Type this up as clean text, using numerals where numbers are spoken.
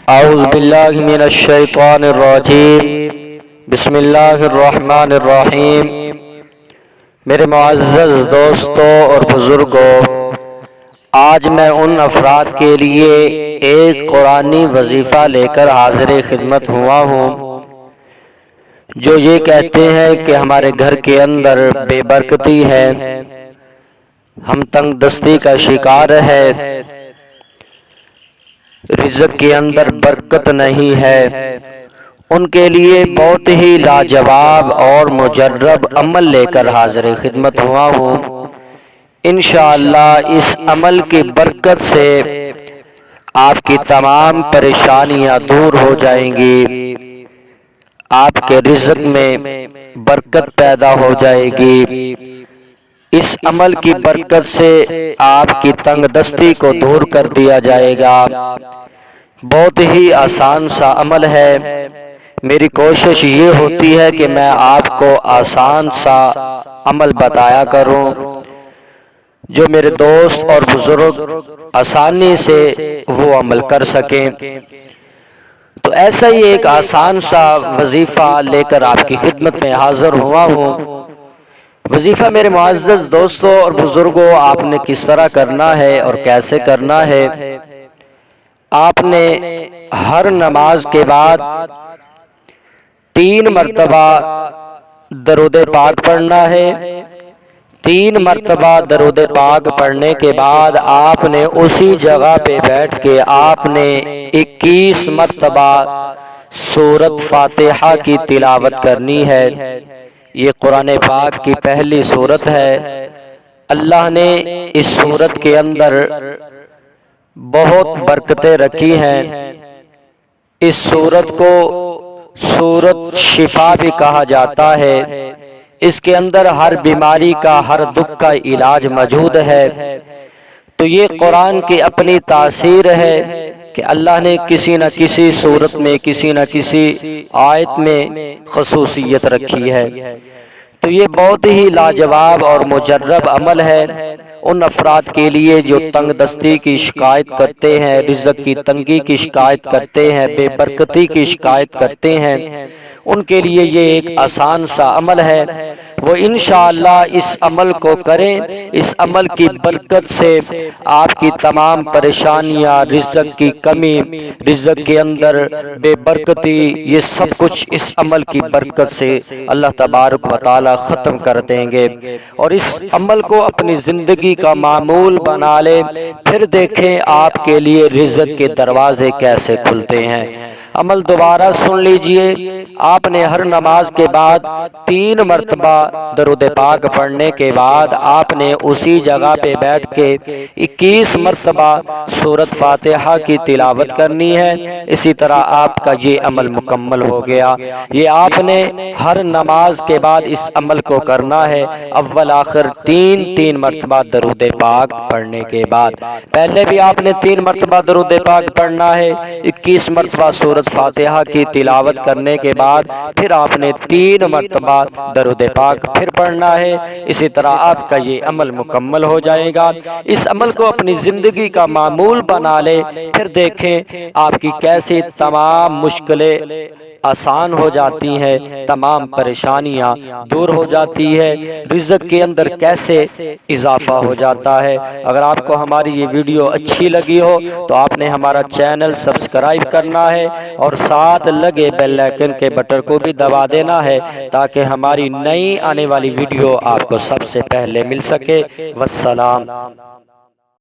اعوذ باللہ من الشیطان الرجیم بسم اللہ الرحمن الرحیم۔ میرے معزز دوستوں اور بزرگوں، آج میں ان افراد کے لیے ایک قرآنی وظیفہ لے کر حاضر خدمت ہوا ہوں جو یہ کہتے ہیں کہ ہمارے گھر کے اندر بے برکتی ہے، ہم تنگ دستی کا شکار ہے، رزق کے اندر برکت نہیں ہے۔ ان کے لیے بہت ہی لاجواب اور مجرب عمل لے کر حاضر خدمت ہوا ہوں۔ انشاءاللہ اس عمل کی برکت سے آپ کی تمام پریشانیاں دور ہو جائیں گی، آپ کے رزق میں برکت پیدا ہو جائے گی۔ اس عمل کی برکت سے آپ کی تنگ دستی کو دور کر دیا جائے گا۔ بہت ہی آسان سا عمل ہے۔ میری کوشش یہ ہوتی ہے کہ میں آپ کو آسان سا عمل بتایا کروں جو میرے دوست اور بزرگ آسانی سے وہ عمل کر سکیں۔ تو ایسا ہی ایک آسان سا وظیفہ لے کر آپ کی خدمت میں حاضر ہوا ہوں۔ وظیفہ میرے معزز دوستوں اور بزرگوں، آپ نے کس طرح کرنا ہے اور کیسے کرنا ہے؟ آپ نے ہر نماز کے بعد 3 مرتبہ درود پاک پڑھنا ہے۔ 3 مرتبہ درود پاک پڑھنے کے بعد آپ نے اسی جگہ پہ بیٹھ کے آپ نے 21 مرتبہ سورۃ فاتحہ کی تلاوت کرنی ہے۔ یہ قرآن پاک کی پہلی سورت ہے۔ اللہ نے اس سورت کے اندر بہت برکتیں رکھی ہیں۔ اس سورت کو سورۃ شفا بھی کہا جاتا ہے۔ اس کے اندر ہر بیماری کا، ہر دکھ کا علاج موجود ہے۔ تو یہ قرآن کی اپنی تاثیر ہے کہ اللہ نے کسی نہ کسی صورت میں، کسی نہ کسی آیت میں خصوصیت رکھی ہے۔ تو یہ بہت ہی لاجواب اور مجرب عمل ہے ان افراد کے لیے جو تنگ دستی کی شکایت کرتے ہیں، رزق کی تنگی کی شکایت کرتے ہیں، بے برکتی کی شکایت کرتے ہیں۔ ان کے لیے یہ ایک آسان سا عمل ہے۔ وہ انشاءاللہ اس عمل کو کریں۔ اس عمل کی برکت سے آپ کی تمام پریشانیاں، رزق کی کمی، رزق کے اندر بے برکتی، یہ سب کچھ اس عمل کی برکت سے اللہ تبارک و تعالی ختم کر دیں گے۔ اور اس عمل کو اپنی زندگی کا معمول بنا لیں، پھر دیکھیں آپ کے لیے رزق کے دروازے کیسے کھلتے ہیں۔ عمل دوبارہ سن لیجئے۔ آپ نے ہر نماز کے بعد 3 مرتبہ درود پاک پڑھنے کے بعد آپ نے اسی جگہ پہ بیٹھ کے 21 مرتبہ سورۃ فاتحہ کی تلاوت کرنی ہے۔ اسی طرح آپ کا یہ عمل مکمل ہو گیا۔ یہ آپ نے ہر نماز کے بعد اس عمل کو کرنا ہے، اول آخر 3 مرتبہ درود پاک پڑھنے کے بعد۔ پہلے بھی آپ نے 3 مرتبہ درود پاک پڑھنا ہے، 21 مرتبہ سورۃ فاتحہ کی تلاوت کرنے کے بعد پھر آپ نے 3 مرتبہ درود پاک پھر پڑھنا ہے۔ اسی طرح آپ کا یہ عمل مکمل ہو جائے گا۔ اس عمل کو اپنی زندگی کا معمول بنا لے، پھر دیکھیں آپ کی کیسی تمام مشکلیں آسان ہو جاتی ہیں، تمام پریشانیاں دور ہو جاتی ہے، رزق کے اندر کیسے اضافہ ہو جاتا ہے۔ اگر آپ کو ہماری یہ ویڈیو اچھی لگی ہو تو آپ نے ہمارا چینل سبسکرائب کرنا ہے اور ساتھ لگے بیل آئکن کے بٹن کو بھی دبا دینا ہے تاکہ ہماری نئی آنے والی ویڈیو آپ کو سب سے پہلے مل سکے۔ والسلام۔